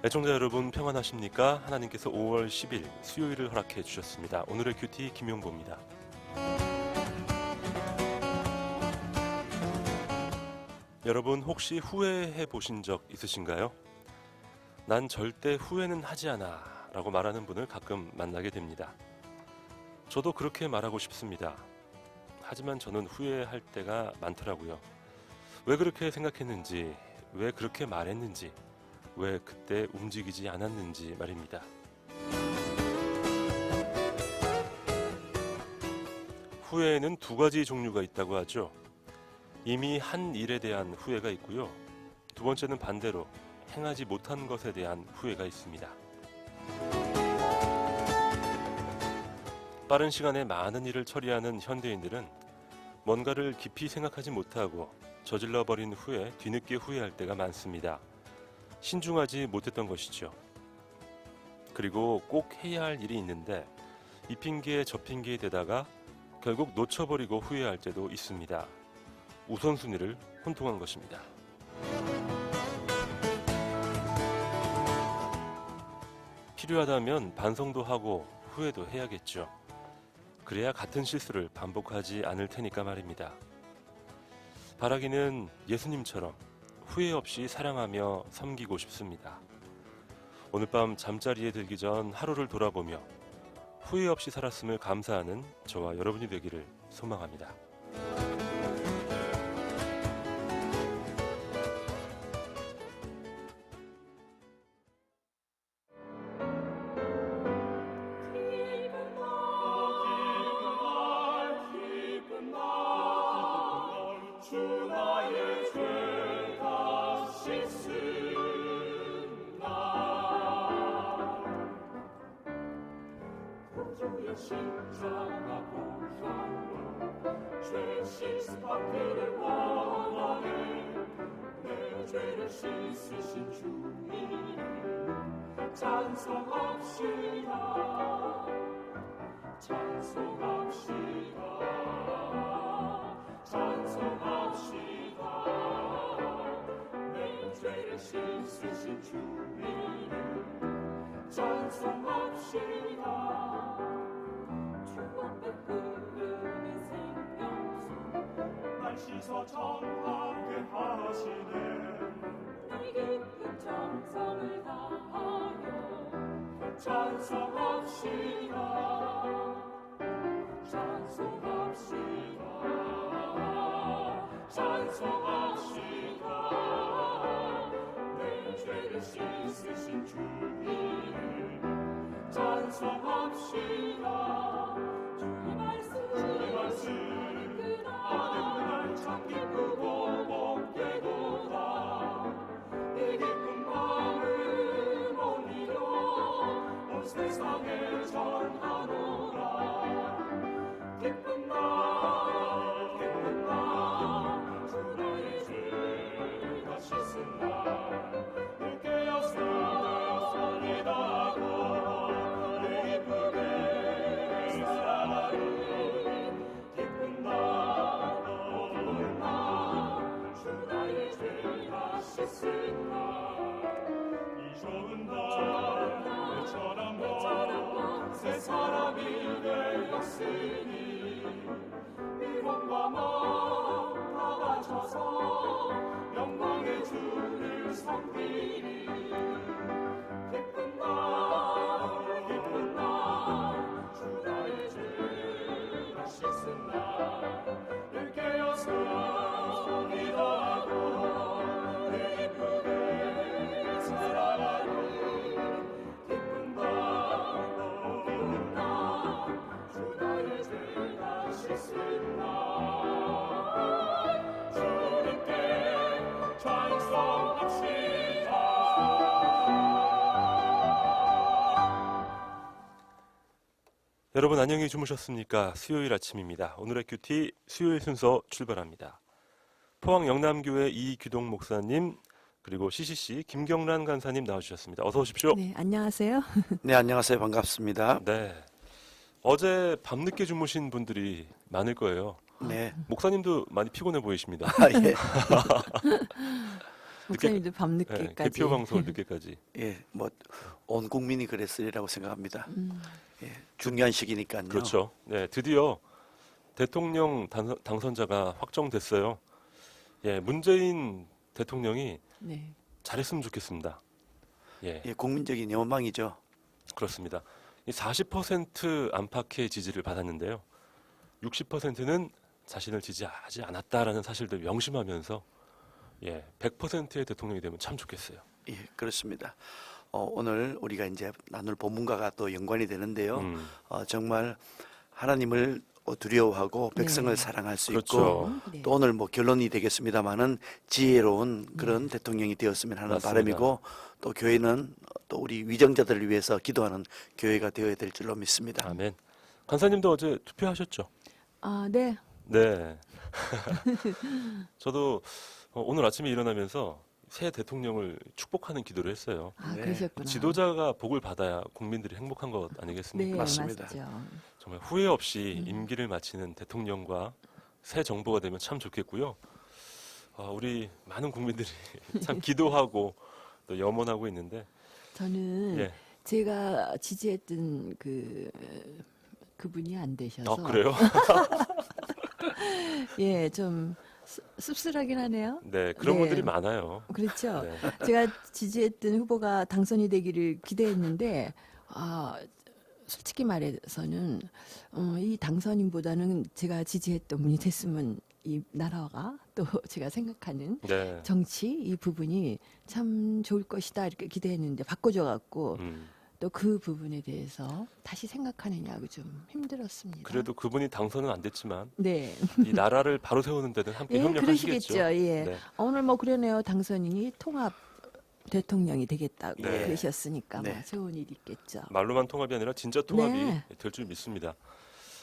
애청자 여러분 평안하십니까? 하나님께서 5월 10일 수요일을 허락해 주셨습니다. 오늘의 큐티 김용보입니다. 여러분 혹시 후회해 보신 적 있으신가요? 난 절대 후회는 하지 않아 라고 말하는 분을 가끔 만나게 됩니다. 저도 그렇게 말하고 싶습니다. 하지만 저는 후회할 때가 많더라고요. 왜 그렇게 생각했는지, 왜 그렇게 말했는지, 왜 그때 움직이지 않았는지 말입니다. 후회에는 두 가지 종류가 있다고 하죠. 이미 한 일에 대한 후회가 있고요. 두 번째는 반대로 행하지 못한 것에 대한 후회가 있습니다. 빠른 시간에 많은 일을 처리하는 현대인들은 뭔가를 깊이 생각하지 못하고 저질러버린 후에 뒤늦게 후회할 때가 많습니다. 신중하지 못했던 것이죠. 그리고 꼭 해야 할 일이 있는데 이 핑계에 저 핑계에 대다가 결국 놓쳐버리고 후회할 때도 있습니다. 우선순위를 혼동한 것입니다. 필요하다면 반성도 하고 후회도 해야겠죠. 그래야 같은 실수를 반복하지 않을 테니까 말입니다. 바라기는 예수님처럼 후회 없이 사랑하며 섬기고 싶습니다. 오늘 밤 잠자리에 들기 전 하루를 돌아보며 후회 없이 살았음을 감사하는 저와 여러분이 되기를 소망합니다. 십자가 보혈로 죄 씻받기를 원하네. 내 죄를 씻으신 주 이름 찬송합시다. 찬송합시다. 찬송합시다. 내 죄를 씻으신 주 이름 찬송합시다. 씻어 정하게 하시네. 이 깊은 정성을 다하여 찬송합시다. 찬송합시다. 찬송합시다. 내 죄를 씻으신 주 이름 찬송합시다. 주의 말씀 참 기쁘고 복되도다. 이 기쁜 마음을 못 이뤄 온 세상에 전하노라. 기쁜 날 주 나의 죄가 씻은 날 늘 깨어서 손이 닿고 내 기쁘게 살아가리. 기쁜 날 이 좋은 날 내처럼 새 사람이 되었으니 미움과 마음 다 바쳐서 영광의 주를 섬기리. 기쁜 날 주 나의 죄가 씻은 날 늘 깨어서 손이 닿고 여러분 안녕히 주무셨습니까? 수요일 아침입니다. 오늘의 큐티 수요일 순서 출발합니다. 포항 영남교회 이규동 목사님 그리고 CCC 김경란 간사님 나와주셨습니다. 어서 오십시오. 네, 안녕하세요. 네, 안녕하세요. 반갑습니다. 네, 어제 밤늦게 주무신 분들이 많을 거예요. 네. 목사님도 많이 피곤해 보이십니다. 아, 예. 목사님도 예, 밤늦게까지. 개표 방송을 늦게까지. 예, 뭐 온 국민이 그랬으리라고 생각합니다. 음, 예, 중요한 시기니까요. 그렇죠. 네, 드디어 대통령 당선자가 확정됐어요. 예, 문재인 대통령이 네. 잘했으면 좋겠습니다. 예, 예, 국민적인 연망이죠. 그렇습니다. 이 40% 안팎의 지지를 받았는데요. 60%는 자신을 지지하지 않았다라는 사실들 명심하면서 100%의 대통령이 되면 참 좋겠어요. 예, 그렇습니다. 오늘 우리가 이제 나눌 본문과가 또 연관이 되는데요. 정말 하나님을 두려워하고 백성을 네. 사랑할 수 그렇죠. 있고 네. 또 오늘 뭐 결론이 되겠습니다만은 지혜로운 그런 대통령이 되었으면 하는 맞습니다. 바람이고 또 교회는 또 우리 위정자들을 위해서 기도하는 교회가 되어야 될 줄로 믿습니다. 아멘. 간사님도 어제 투표하셨죠? 아, 네. 네. 저도 오늘 아침에 일어나면서 새 대통령을 축복하는 기도를 했어요. 아, 네. 그러셨구나. 지도자가 복을 받아야 국민들이 행복한 것 네, 아니겠습니까? 맞습니다. 맞죠. 정말 후회 없이 임기를 마치는 대통령과 새 정부가 되면 참 좋겠고요. 우리 많은 국민들이 참 기도하고 또 염원하고 있는데, 저는 예. 제가 지지했던 그분이 안 되셔서 그래요? 예, 좀 씁쓸하긴 하네요. 네, 그런 네. 분들이 많아요. 그렇죠. 네. 제가 지지했던 후보가 당선이 되기를 기대했는데 솔직히 말해서는 이 당선인보다는 제가 지지했던 분이 됐으면 이 나라가 또 제가 생각하는 네. 정치 이 부분이 참 좋을 것이다 이렇게 기대했는데 바꿔줘 갖고 음, 또 그 부분에 대해서 다시 생각하느냐고 좀 힘들었습니다. 그래도 그분이 당선은 안 됐지만 네. 이 나라를 바로 세우는 데는 함께 예, 협력하시겠죠. 그러시겠죠. 예. 네. 오늘 뭐 그러네요. 당선인이 통합 대통령이 되겠다고 네. 그러셨으니까 네. 뭐 좋은 일이 있겠죠. 말로만 통합이 아니라 진짜 통합이 네. 될 줄 믿습니다.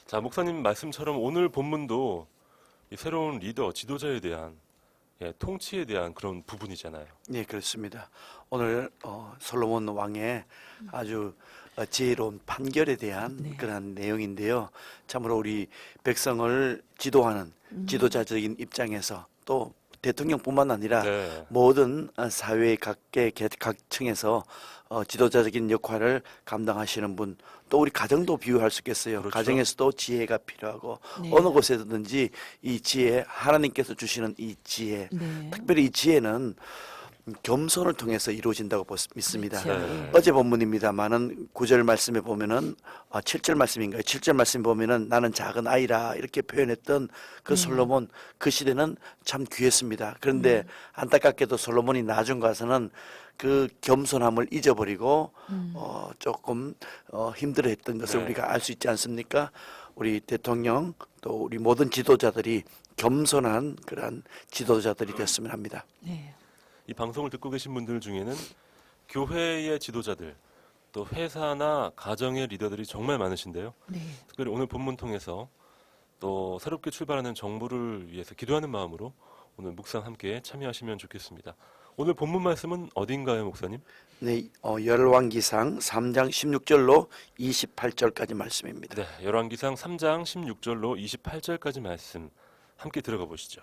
자, 목사님 말씀처럼 오늘 본문도 이 새로운 리더, 지도자에 대한 통치에 대한 그런 부분이잖아요. 네, 그렇습니다. 오늘 솔로몬 왕의 아주 지혜로운 판결에 대한 네. 그런 내용인데요. 참으로 우리 백성을 지도하는 지도자적인 입장에서 또 대통령뿐만 아니라 네. 모든 사회 각 층에서 지도자적인 역할을 감당하시는 분, 또 우리 가정도 비유할 수 있겠어요. 그렇죠. 가정에서도 지혜가 필요하고 네. 어느 곳에든지 이 지혜, 하나님께서 주시는 이 지혜, 네. 특별히 이 지혜는 겸손을 통해서 이루어진다고 믿습니다. 그렇죠. 네. 예. 어제 본문입니다만은 9절 말씀에 보면은 7절 말씀인가요? 7절 말씀 보면은 나는 작은 아이라 이렇게 표현했던 그 솔로몬 그 시대는 참 귀했습니다. 그런데 안타깝게도 솔로몬이 나중 가서는 그 겸손함을 잊어버리고 조금 힘들어했던 것을 네. 우리가 알 수 있지 않습니까? 우리 대통령 또 우리 모든 지도자들이 겸손한 그러한 지도자들이 됐으면 합니다. 네. 이 방송을 듣고 계신 분들 중에는 교회의 지도자들, 또 회사나 가정의 리더들이 정말 많으신데요. 네. 특별히 오늘 본문 통해서 또 새롭게 출발하는 정부를 위해서 기도하는 마음으로 오늘 묵상 함께 참여하시면 좋겠습니다. 오늘 본문 말씀은 어딘가요, 목사님? 네, 열왕기상 3장 16절로 28절까지 말씀입니다. 네, 열왕기상 3장 16절로 28절까지 말씀 함께 들어가 보시죠.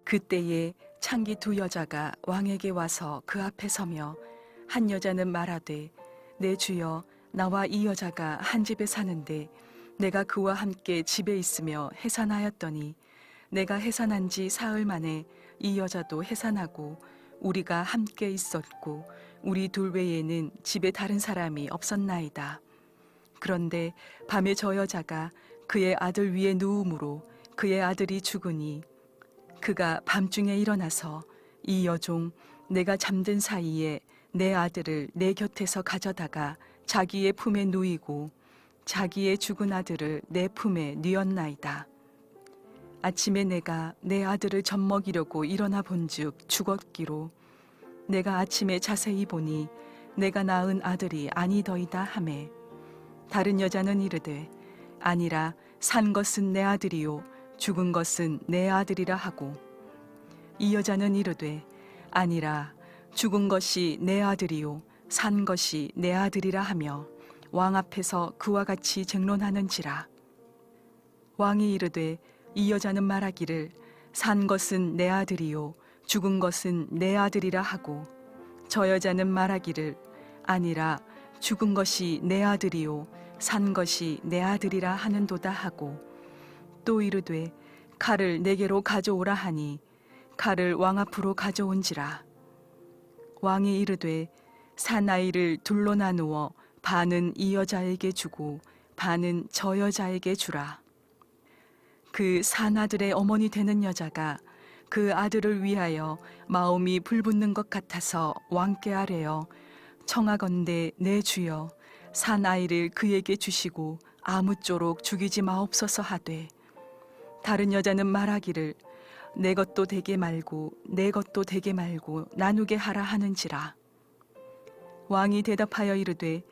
그때에 창기 두 여자가 왕에게 와서 그 앞에 서며 한 여자는 말하되 내 주여 나와 이 여자가 한 집에 사는데 내가 그와 함께 집에 있으며 해산하였더니 내가 해산한 지 사흘 만에 이 여자도 해산하고 우리가 함께 있었고 우리 둘 외에는 집에 다른 사람이 없었나이다. 그런데 밤에 저 여자가 그의 아들 위에 누움으로 그의 아들이 죽으니 그가 밤중에 일어나서 이 여종 내가 잠든 사이에 내 아들을 내 곁에서 가져다가 자기의 품에 누이고 자기의 죽은 아들을 내 품에 뉘었나이다. 아침에 내가 내 아들을 젖먹이려고 일어나 본즉 죽었기로 내가 아침에 자세히 보니 내가 낳은 아들이 아니더이다 하매 다른 여자는 이르되 아니라 산 것은 내 아들이요 죽은 것은 내 아들이라 하고 이 여자는 이르되 아니라 죽은 것이 내 아들이요 산 것이 내 아들이라 하며 왕 앞에서 그와 같이 쟁론하는지라. 왕이 이르되 이 여자는 말하기를 산 것은 내 아들이요 죽은 것은 내 아들이라 하고, 저 여자는 말하기를 아니라 죽은 것이 내 아들이요 산 것이 내 아들이라 하는도다 하고, 또 이르되 칼을 내게로 가져오라 하니 칼을 왕 앞으로 가져온지라. 왕이 이르되 산 아이를 둘로 나누어 반은 이 여자에게 주고 반은 저 여자에게 주라. 그 산 아들의 어머니 되는 여자가 그 아들을 위하여 마음이 불붙는 것 같아서 왕께 아뢰어 청하건대 내 주여 산 아이를 그에게 주시고 아무쪼록 죽이지 마옵소서 하되, 다른 여자는 말하기를 내 것도 되게 말고 내 것도 되게 말고 나누게 하라 하는지라. 왕이 대답하여 이르되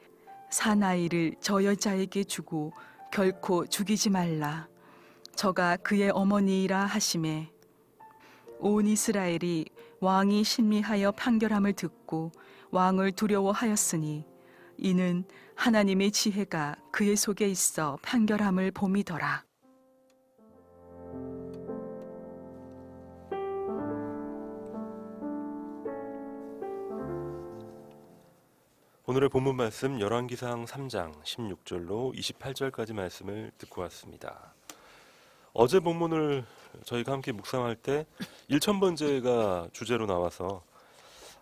산 아이를 저 여자에게 주고 결코 죽이지 말라. 저가 그의 어머니이라 하시매, 온 이스라엘이 왕이 신미하여 판결함을 듣고 왕을 두려워하였으니 이는 하나님의 지혜가 그의 속에 있어 판결함을 봄이더라. 오늘의 본문 말씀 열왕기상 3장 16절로 28절까지 말씀을 듣고 왔습니다. 어제 본문을 저희가 함께 묵상할 때 1000번째가 주제로 나와서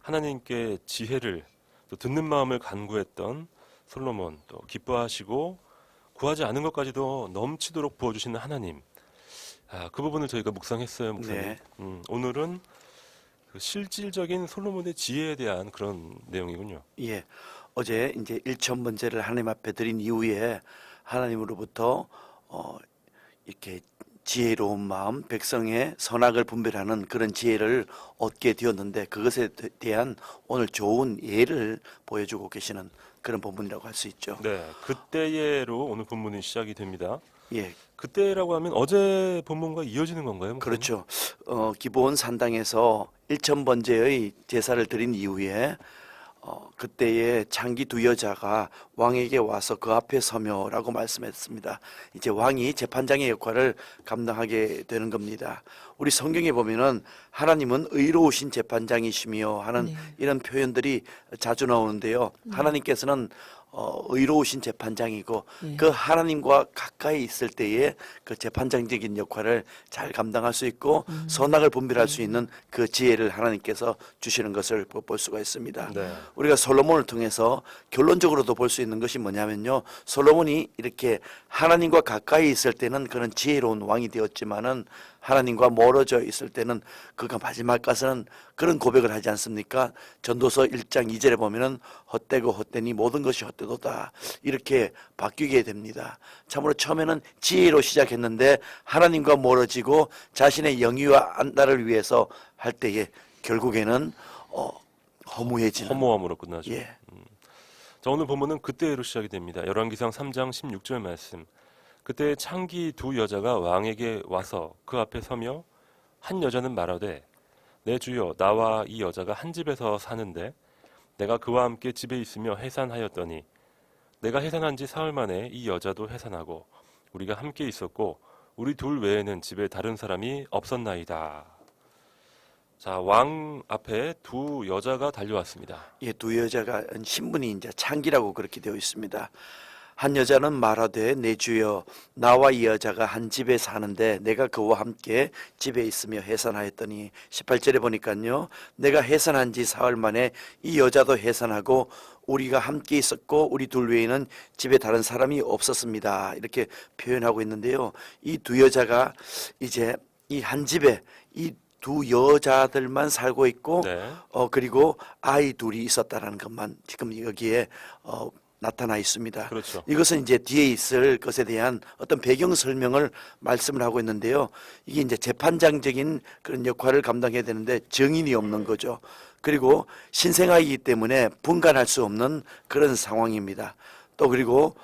하나님께 지혜를 또 듣는 마음을 간구했던 솔로몬, 또 기뻐하시고 구하지 않은 것까지도 넘치도록 부어주시는 하나님, 그 부분을 저희가 묵상했어요. 목사님. 네. 오늘은 그 실질적인 솔로몬의 지혜에 대한 그런 내용이군요. 예. 어제 이제 1000번째를 하나님 앞에 드린 이후에 하나님으로부터 이렇게 지혜로운 마음, 백성의 선악을 분별하는 그런 지혜를 얻게 되었는데, 그것에 대한 오늘 좋은 예를 보여주고 계시는 그런 본문이라고 할 수 있죠. 네, 그때예로 오늘 본문이 시작이 됩니다. 예, 그때라고 하면 어제 본문과 이어지는 건가요? 목사님? 그렇죠. 기브온 산당에서 1000번째의 제사를 드린 이후에 그때에 창기 두 여자가 왕에게 와서 그 앞에 서며라고 말씀했습니다. 이제 왕이 재판장의 역할을 감당하게 되는 겁니다. 우리 성경에 보면은 하나님은 의로우신 재판장이시며 하는 네. 이런 표현들이 자주 나오는데요. 하나님께서는 의로우신 재판장이고 네. 그 하나님과 가까이 있을 때에 그 재판장적인 역할을 잘 감당할 수 있고 선악을 분별할 수 있는 그 지혜를 하나님께서 주시는 것을 볼 수가 있습니다. 네. 우리가 솔로몬을 통해서 결론적으로도 볼 수 있는 것이 뭐냐면요, 솔로몬이 이렇게 하나님과 가까이 있을 때는 그런 지혜로운 왕이 되었지만은 하나님과 멀어져 있을 때는 그가 마지막 가서는 그런 고백을 하지 않습니까? 전도서 1장 2절에 보면은 헛되고 헛되니 모든 것이 헛되도다, 이렇게 바뀌게 됩니다. 참으로 처음에는 지혜로 시작했는데 하나님과 멀어지고 자신의 영위와 안달을 위해서 할 때에 결국에는 허무해지는. 허무함으로 끝나죠. 예. 자, 오늘 본문은 그때로 시작이 됩니다. 열왕기상 3장 16절 말씀. 그때 창기 두 여자가 왕에게 와서 그 앞에 서며 한 여자는 말하되 내 주여 나와 이 여자가 한 집에서 사는데 내가 그와 함께 집에 있으며 해산하였더니 내가 해산한 지 사흘 만에 이 여자도 해산하고 우리가 함께 있었고 우리 둘 외에는 집에 다른 사람이 없었나이다. 자, 왕 앞에 두 여자가 달려왔습니다. 예, 두 여자가 신분이 이제 창기라고 그렇게 되어 있습니다. 한 여자는 말하되 내 주여 나와 이 여자가 한 집에 사는데 내가 그와 함께 집에 있으며 해산하였더니, 18절에 보니까요, 내가 해산한 지 사흘 만에 이 여자도 해산하고 우리가 함께 있었고 우리 둘 외에는 집에 다른 사람이 없었습니다, 이렇게 표현하고 있는데요. 이 두 여자가 이제 이 한 집에 이 두 여자들만 살고 있고 네. 그리고 아이 둘이 있었다라는 것만 지금 여기에 나타나 있습니다. 그렇죠. 이것은 이제 뒤에 있을 것에 대한 어떤 배경 설명을 말씀을 하고 있는데요. 이게 이제 재판장적인 그런 역할을 감당해야 되는데 증인이 없는 거죠. 그리고 신생아이기 때문에 분간할 수 없는 그런 상황입니다. 또 그리고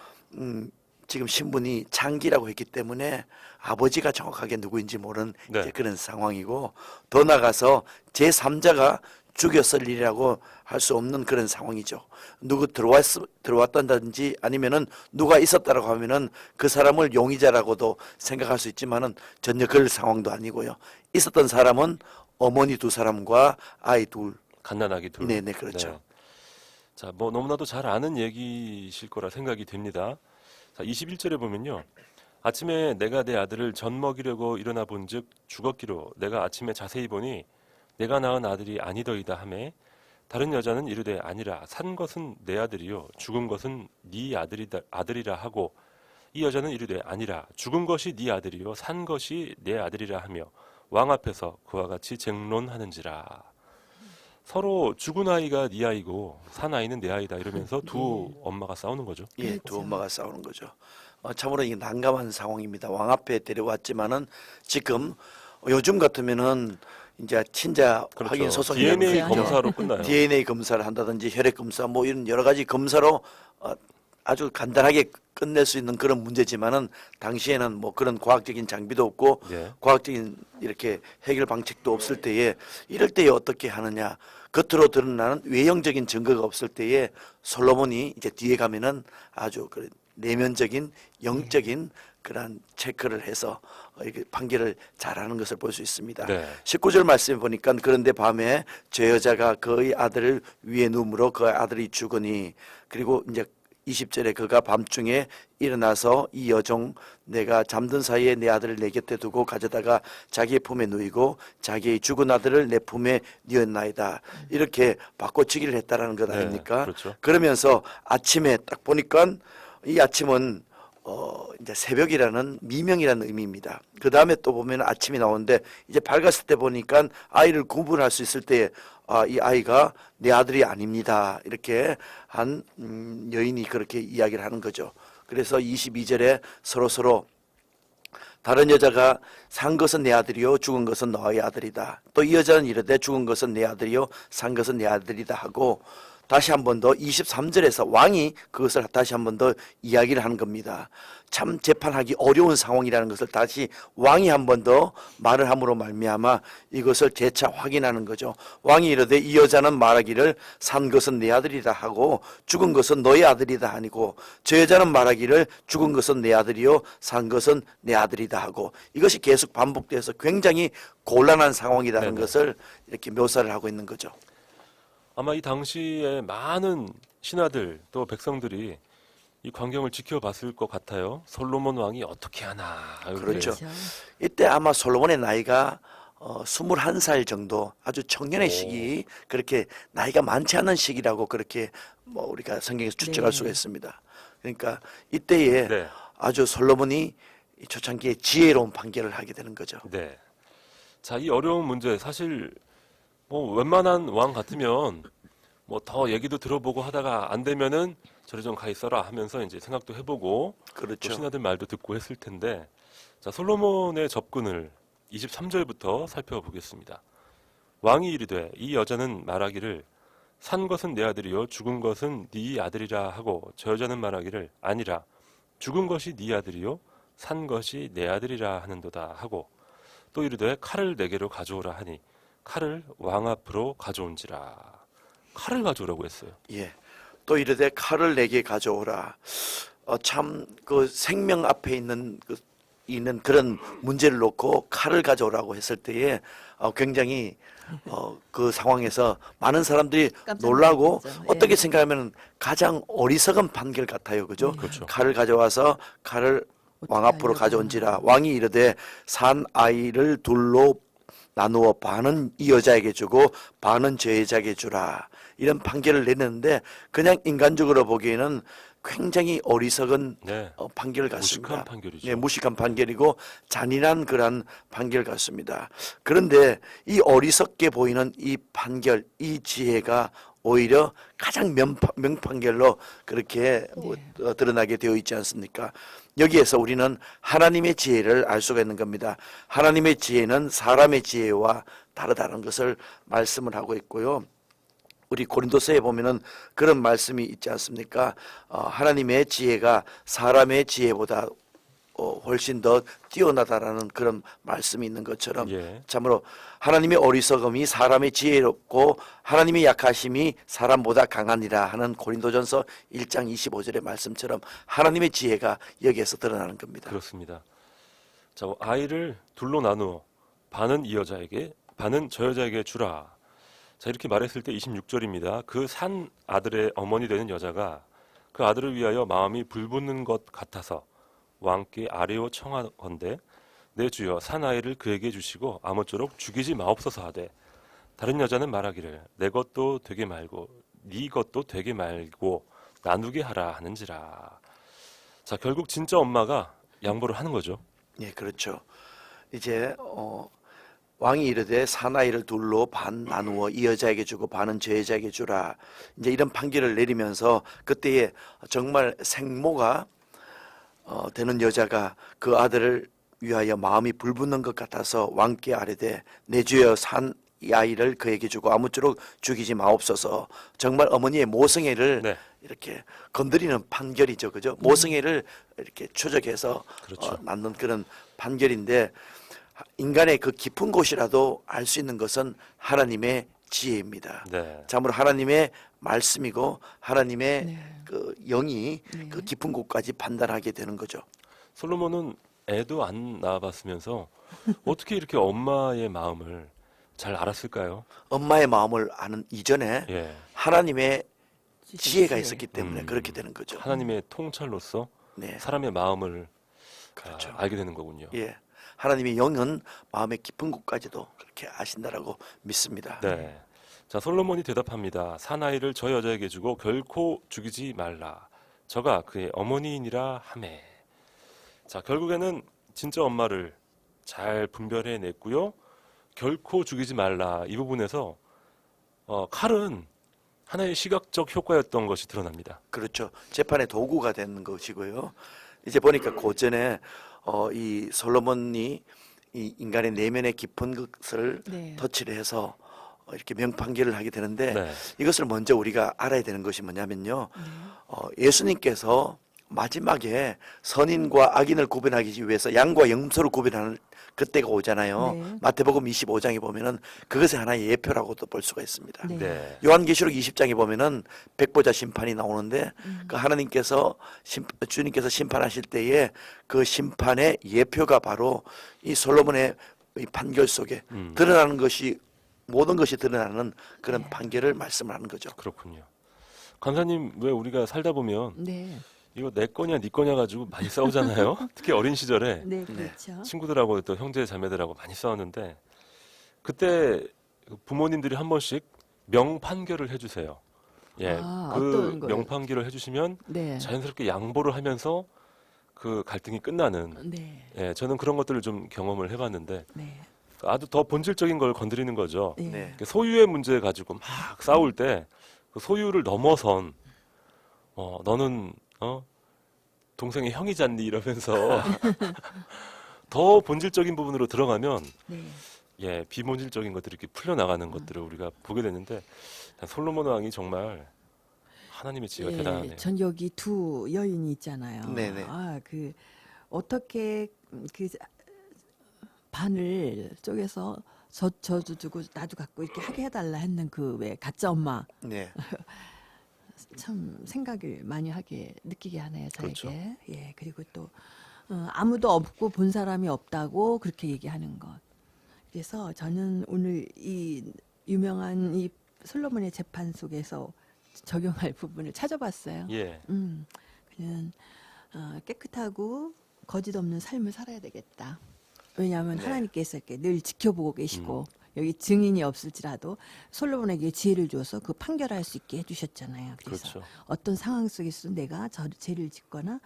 지금 신분이 창기라고 했기 때문에 아버지가 정확하게 누구인지 모르는 네. 이제 그런 상황이고, 더 나아가서 제3자가 죽였을 일이라고 할 수 없는 그런 상황이죠. 누구 들어왔다든지 아니면은 누가 있었다라고 하면은 그 사람을 용의자라고도 생각할 수 있지만은 전혀 그럴 상황도 아니고요. 있었던 사람은 어머니 두 사람과 아이 둘. 갓난아기 둘. 네네, 그렇죠. 네. 자, 뭐 너무나도 잘 아는 얘기실 거라 생각이 됩니다. 자, 21절에 보면요. 아침에 내가 내 아들을 젖 먹이려고 일어나 본즉 죽었기로 내가 아침에 자세히 보니 내가 낳은 아들이 아니더이다 하매 다른 여자는 이르되 아니라 산 것은 내 아들이요 죽은 것은 네 아들이라 하고 이 여자는 이르되 아니라 죽은 것이 네 아들이요 산 것이 내 아들이라 하며 왕 앞에서 그와 같이 쟁론하는지라. 서로 죽은 아이가 네 아이고 산 아이는 내 아이다 이러면서 두 엄마가 싸우는 거죠. 예, 두 그렇죠. 엄마가 싸우는 거죠. 참으로 이게 난감한 상황입니다. 왕 앞에 데려왔지만은 지금 요즘 같으면은 이제 친자 확인 그렇죠. 소송이라는 DNA 거 있죠. 검사로 끝나요. DNA 검사를 한다든지 혈액 검사 뭐 이런 여러 가지 검사로 아주 간단하게 끝낼 수 있는 그런 문제지만은 당시에는 뭐 그런 과학적인 장비도 없고 예. 과학적인 이렇게 해결 방책도 없을 때에 이럴 때에 어떻게 하느냐 겉으로 드러나는 외형적인 증거가 없을 때에 솔로몬이 이제 뒤에 가면은 아주 그 내면적인 영적인 그러한 체크를 해서 이렇게 판결을 잘하는 것을 볼 수 있습니다. 네. 19절 말씀에 보니까 그런데 밤에 저 여자가 그의 아들을 위에 누움으로 그 아들이 죽으니 그리고 이제 20절에 그가 밤중에 일어나서 이 여종 내가 잠든 사이에 내 아들을 내 곁에 두고 가져다가 자기의 품에 누이고 자기의 죽은 아들을 내 품에 뉘었나이다. 이렇게 바꿔치기를 했다라는 것 네, 아닙니까? 그렇죠. 그러면서 아침에 딱 보니까 이 아침은 이제 새벽이라는 미명이라는 의미입니다. 그 다음에 또 보면 아침이 나오는데 이제 밝았을 때 보니까 아이를 구분할 수 있을 때 이 아이가 내 아들이 아닙니다. 이렇게 한 여인이 그렇게 이야기를 하는 거죠. 그래서 22절에 서로 다른 여자가 산 것은 내 아들이요 죽은 것은 너의 아들이다. 또 이 여자는 이르되 죽은 것은 내 아들이요 산 것은 내 아들이다 하고 다시 한 번 더 23절에서 왕이 그것을 다시 한 번 더 이야기를 하는 겁니다. 참 재판하기 어려운 상황이라는 것을 다시 왕이 한 번 더 말을 함으로 말미암아 이것을 재차 확인하는 거죠. 왕이 이르되 이 여자는 말하기를 산 것은 내 아들이다 하고 죽은 것은 너의 아들이다 하니고 저 여자는 말하기를 죽은 것은 내 아들이요 산 것은 내 아들이다 하고 이것이 계속 반복돼서 굉장히 곤란한 상황이라는 네네. 것을 이렇게 묘사를 하고 있는 거죠. 아마 이 당시에 많은 신하들 또 백성들이 이 광경을 지켜봤을 것 같아요. 솔로몬 왕이 어떻게 하나. 이렇게. 그렇죠. 이때 아마 솔로몬의 나이가 21살 정도 아주 청년의 오. 시기 그렇게 나이가 많지 않은 시기라고 그렇게 뭐 우리가 성경에서 추측할 네. 수가 있습니다. 그러니까 이때에 네. 아주 솔로몬이 이 초창기에 지혜로운 판결을 하게 되는 거죠. 네. 자, 이 어려운 문제 사실 뭐 웬만한 왕 같으면 뭐 더 얘기도 들어보고 하다가 안 되면은 저리 좀 가 있어라 하면서 이제 생각도 해보고 또 그렇죠. 신하들 말도 듣고 했을 텐데 자, 솔로몬의 접근을 23절부터 살펴보겠습니다. 왕이 이르되 이 여자는 말하기를 산 것은 내 아들이요 죽은 것은 네 아들이라 하고 저 여자는 말하기를 아니라 죽은 것이 네 아들이요 산 것이 내 아들이라 하는도다 하고 또 이르되 칼을 내게로 가져오라 하니 칼을 왕 앞으로 가져온지라. 칼을 가져오라고 했어요. 예. 또 이르되 칼을 내게 가져오라. 참 그 생명 앞에 있는 그런 문제를 놓고 칼을 가져오라고 했을 때에 굉장히 그 상황에서 많은 사람들이 깜짝 놀라고 놀랐죠. 어떻게 예. 생각하면 가장 어리석은 판결 같아요. 그죠? 그렇죠. 칼을 가져와서 칼을 왕 앞으로 하려고 가져온지라. 왕이 이르되 산 아이를 둘로 나누어 반은 이 여자에게 주고 반은 저 여자에게 주라. 이런 판결을 내렸는데 그냥 인간적으로 보기에는 굉장히 어리석은 네. 판결 같습니다. 무식한 판결이죠. 네, 무식한 판결이고 잔인한 그런 판결 같습니다. 그런데 이 어리석게 보이는 이 판결, 이 지혜가 오히려 가장 명판결로 그렇게 드러나게 되어 있지 않습니까? 여기에서 우리는 하나님의 지혜를 알 수가 있는 겁니다. 하나님의 지혜는 사람의 지혜와 다르다는 것을 말씀을 하고 있고요. 우리 고린도서에 보면은 그런 말씀이 있지 않습니까? 하나님의 지혜가 사람의 지혜보다 훨씬 더 뛰어나다라는 그런 말씀이 있는 것처럼 예. 참으로 하나님의 어리석음이 사람의 지혜롭고 하나님의 약하심이 사람보다 강하니라 하는 고린도전서 1장 25절의 말씀처럼 하나님의 지혜가 여기에서 드러나는 겁니다. 그렇습니다. 자, 아이를 둘로 나누어 반은 이 여자에게 반은 저 여자에게 주라. 자, 이렇게 말했을 때 26절입니다. 그 산 아들의 어머니 되는 여자가 그 아들을 위하여 마음이 불붙는 것 같아서 왕께 아뢰어 청하건대 내 주여 산 아이를 그에게 주시고 아무쪼록 죽이지 마옵소서 하되 다른 여자는 말하기를 내 것도 되게 말고 네 것도 되게 말고 나누게 하라 하는지라. 자, 결국 진짜 엄마가 양보를 하는 거죠. 예, 그렇죠. 이제 왕이 이르되 사나이를 둘로 반 나누어 이 여자에게 주고 반은 저 여자에게 주라. 이제 이런 판결을 내리면서 그때에 정말 생모가 되는 여자가 그 아들을 위하여 마음이 불붙는 것 같아서 왕께 아뢰되 내 주여 산 이 아이를 그에게 주고 아무쪼록 죽이지 마옵소서. 정말 어머니의 모성애를 네. 이렇게 건드리는 판결이죠, 그죠? 모성애를 이렇게 추적해서 그렇죠. 낳는 그런 판결인데 인간의 그 깊은 곳이라도 알 수 있는 것은 하나님의 지혜입니다. 네. 참으로 하나님의 말씀이고 하나님의 네. 그 영이 네. 그 깊은 곳까지 판단하게 되는 거죠. 솔로몬은 애도 안 낳아봤으면서 어떻게 이렇게 엄마의 마음을 잘 알았을까요? 엄마의 마음을 아는 이전에 예. 하나님의 지혜가 지혜. 있었기 때문에 그렇게 되는 거죠. 하나님의 통찰로서 네, 사람의 마음을 그렇죠. 알게 되는 거군요. 예, 하나님의 영은 마음의 깊은 곳까지도 그렇게 아신다라고 믿습니다. 네. 자, 솔로몬이 대답합니다. 사나이를 저 여자에게 주고 결코 죽이지 말라. 저가 그의 어머니이니라 하매. 자, 결국에는 진짜 엄마를 잘 분별해 냈고요. 결코 죽이지 말라. 이 부분에서 칼은 하나의 시각적 효과였던 것이 드러납니다. 그렇죠. 재판의 도구가 되는 것이고요. 이제 보니까 고전에 이 솔로몬이 이 인간의 내면의 깊은 것을 네. 터치를 해서 이렇게 명판결을 하게 되는데 네. 이것을 먼저 우리가 알아야 되는 것이 뭐냐면요. 예수님께서 마지막에 선인과 악인을 구분하기 위해서 양과 염소를 구분하는 그때가 오잖아요. 네. 마태복음 25장에 보면은 그것의 하나의 예표라고도 볼 수가 있습니다. 네. 네. 요한계시록 20장에 보면은 백보자 심판이 나오는데 그 하나님께서 주님께서 심판하실 때에 그 심판의 예표가 바로 이 솔로몬의 이 판결 속에 드러나는 것이 모든 것이 드러나는 그런 판결을 말씀을 하는 거죠. 그렇군요. 간사님, 왜 우리가 살다 보면 네. 이거 내 거냐 네 거냐 가지고 많이 싸우잖아요. 특히 어린 시절에 네, 그렇죠. 친구들하고 또 형제 자매들하고 많이 싸웠는데 그때 부모님들이 한 번씩 명판결을 해주세요. 예, 아, 그 어떤 걸? 명판결을 해주시면 네. 자연스럽게 양보를 하면서 그 갈등이 끝나는. 네. 예, 저는 그런 것들을 좀 경험을 해봤는데 네. 아주 더 본질적인 걸 건드리는 거죠. 네. 네. 소유의 문제 가지고 막 싸울 때 그 소유를 넘어선 너는 동생의 형이잖니 이러면서 더 본질적인 부분으로 들어가면 네. 예, 비본질적인 것들이 이렇게 풀려나가는 것들을 우리가 보게 되는데 솔로몬 왕이 정말 하나님의 지혜가 대단하네요. 전 여기 두 여인이 있잖아요. 네네. 아, 그 어떻게 그 반을 쪼개서 저도 주고 나도 갖고 이렇게 하게 해달라 했는 그 왜 가짜 엄마 네. 참 생각을 많이 하게 느끼게 하네요 저에게. 그렇죠. 예, 그리고 또 아무도 없고 본 사람이 없다고 그렇게 얘기하는 것. 그래서 저는 오늘 이 유명한 이 솔로몬의 재판 속에서 적용할 부분을 찾아봤어요. 예, 그는 깨끗하고 거짓 없는 삶을 살아야 되겠다. 왜냐하면 네. 하나님께서 이렇게 늘 지켜보고 계시고 여기 증인이 없을지라도 솔로몬에게 지혜를 줘서 그 판결할 수 있게 해주셨잖아요. 그래서 그렇죠. 어떤 상황 속에서도 내가 죄를 짓거나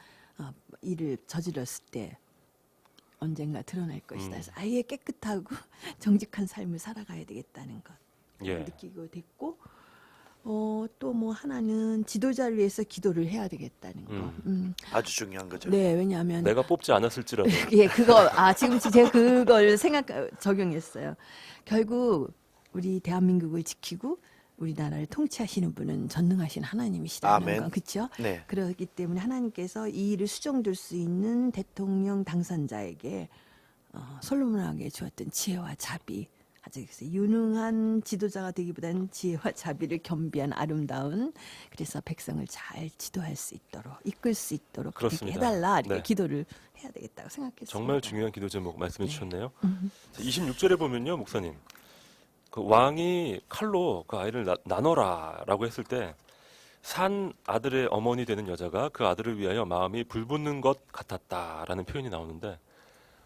일을 저질렀을 때 언젠가 드러날 것이다. 그래서 아예 깨끗하고 정직한 삶을 살아가야 되겠다는 것 예. 느끼고 됐고 또 뭐 하나는 지도자를 위해서 기도를 해야 되겠다는 거. 아주 중요한 거죠. 네, 왜냐하면 내가 뽑지 않았을지라도 예, 지금 제가 그걸 적용했어요. 결국 우리 대한민국을 지키고 우리나라를 통치하시는 분은 전능하신 하나님이시라는 아멘. 건 그렇죠? 네. 그렇기 때문에 하나님께서 이 일을 수정될 수 있는 대통령 당선자에게 솔로몬 왕에게 주었던 지혜와 자비, 아주 유능한 지도자가 되기보다는 지혜와 자비를 겸비한 아름다운, 그래서 백성을 잘 지도할 수 있도록, 이끌 수 있도록 그렇게 그렇습니다. 해달라 이렇게 네. 기도를 해야 되겠다고 생각했습니다. 정말 중요한 기도 제목 말씀해 네. 주셨네요. 26절에 보면요, 목사님. 그 왕이 칼로 그 아이를 나눠라라고 했을 때 산 아들의 어머니 되는 여자가 그 아들을 위하여 마음이 불붙는 것 같았다라는 표현이 나오는데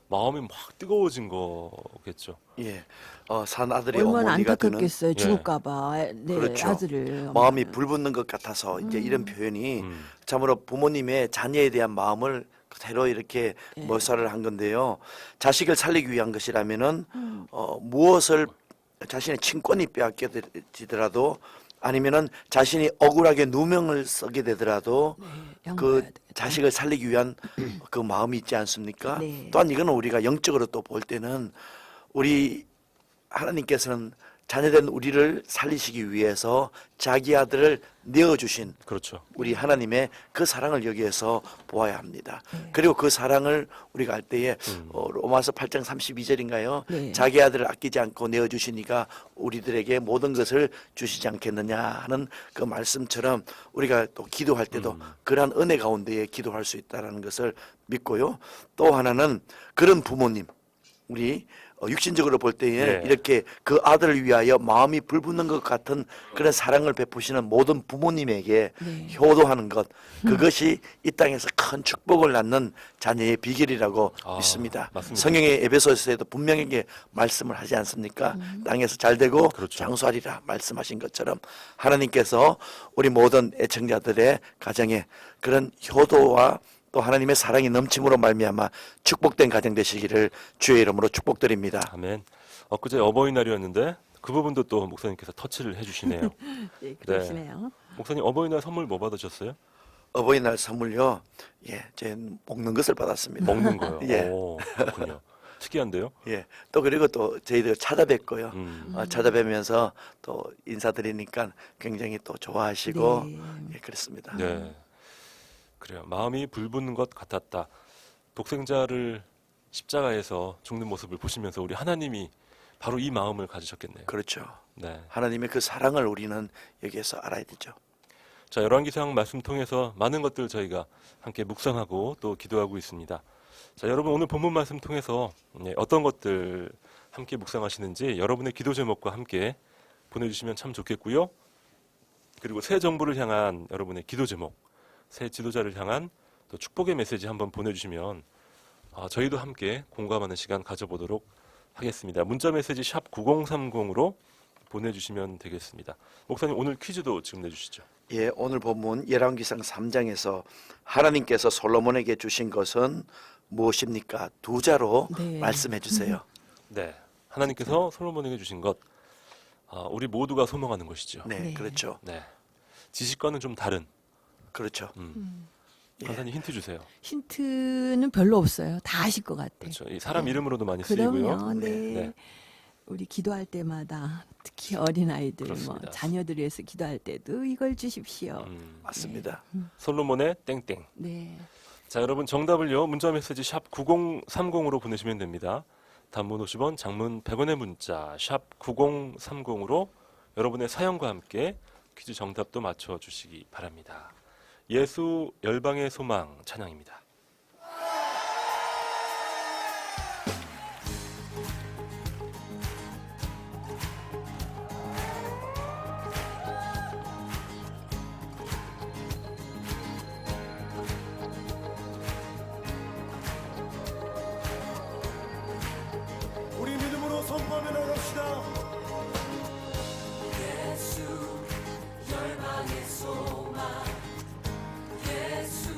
마음이 막 뜨거워진 거겠죠. 예. 산 아들의 얼마나 어머니가 되는 안타깝겠어요. 죽을까봐 네, 그렇죠. 아들을 마음이 불붙는 것 같아서 이제 이런 표현이 음. 참으로 부모님의 자녀에 대한 마음을 그대로 이렇게 예. 묘사를 한 건데요. 자식을 살리기 위한 것이라면은 무엇을 자신의 친권이 빼앗겨지더라도 아니면은 자신이 억울하게 누명을 쓰게 되더라도 네, 그 양보해야 되겠다. 자식을 살리기 위한 그 마음이 있지 않습니까? 네. 또한 이거는 우리가 영적으로 또 볼 때는 우리 하나님께서는 자녀된 우리를 살리시기 위해서 자기 아들을 내어주신 그렇죠. 우리 하나님의 그 사랑을 여기에서 보아야 합니다. 네. 그리고 그 사랑을 우리가 할 때에 로마서 8장 32절인가요? 네. 자기 아들을 아끼지 않고 내어주시니까 우리들에게 모든 것을 주시지 않겠느냐 하는 그 말씀처럼 우리가 또 기도할 때도 그러한 은혜 가운데에 기도할 수 있다는 것을 믿고요. 또 하나는 그런 부모님, 우리 육신적으로 볼 때에 네. 이렇게 그 아들을 위하여 마음이 불붙는 것 같은 그런 사랑을 베푸시는 모든 부모님에게 네. 효도하는 것, 그것이 이 땅에서 큰 축복을 낳는 자녀의 비결이라고 아, 믿습니다. 맞습니다. 성경의 에베소서에도 분명하게 말씀을 하지 않습니까? 땅에서 잘 되고 그렇죠. 장수하리라 말씀하신 것처럼 하나님께서 우리 모든 애청자들의 가정에 그런 효도와 또 하나님의 사랑이 넘침으로 말미암아 축복된 가정 되시기를 주의 이름으로 축복드립니다. 아멘. 엊그제 어버이날이었는데 그 부분도 또 목사님께서 터치를 해주시네요. 네, 그러시네요. 목사님 어버이날 선물 뭐 받으셨어요? 어버이날 선물요. 예, 제 먹는 것을 받았습니다. 먹는 거요. 예. 오, 그렇군요. 특이한데요. 예. 또 그리고 또 저희들 찾아뵙고요. 음. 찾아뵈면서 또 인사드리니까 굉장히 또 좋아하시고 네. 예, 그렇습니다. 네. 그래요. 마음이 불붙는 것 같았다. 독생자를 십자가에서 죽는 모습을 보시면서 우리 하나님이 바로 이 마음을 가지셨겠네요. 그렇죠. 네. 하나님의 그 사랑을 우리는 여기에서 알아야 되죠. 자, 열왕기상 말씀 통해서 많은 것들 저희가 함께 묵상하고 또 기도하고 있습니다. 자, 여러분 오늘 본문 말씀 통해서 어떤 것들 함께 묵상하시는지 여러분의 기도 제목과 함께 보내주시면 참 좋겠고요. 그리고 새 정부를 향한 여러분의 기도 제목, 새 지도자를 향한 또 축복의 메시지 한번 보내주시면 저희도 함께 공감하는 시간 가져보도록 하겠습니다. 문자 메시지 샵 9030으로 보내주시면 되겠습니다. 목사님 오늘 퀴즈도 지금 내주시죠. 예, 오늘 본문 열왕기상 3장에서 하나님께서 솔로몬에게 주신 것은 무엇입니까? 두 자로 네. 말씀해 주세요. 네, 하나님께서 솔로몬에게 주신 것, 우리 모두가 소망하는 것이죠. 네, 네. 그렇죠. 네, 지식과는 좀 다른. 그렇죠. 예. 간단히 힌트 주세요. 힌트는 별로 없어요. 다 아실 것 같아요. 그렇죠. 이 사람 이름으로도 많이 그럼요. 쓰이고요. 네. 네. 우리 기도할 때마다 특히 어린 아이들, 뭐 그렇습니다. 자녀들 위해서 기도할 때도 이걸 주십시오. 맞습니다. 솔로몬의 땡땡. 네. 자, 여러분 정답을요. 문자 메시지 샵 9030으로 보내시면 됩니다. 단문 50원, 장문 100원의 문자 샵 9030으로 여러분의 사연과 함께 퀴즈 정답도 맞춰 주시기 바랍니다. 예수 열방의 소망 찬양입니다. 우리 믿음으로 선포하며 나갑시다. 열방의 소망 예수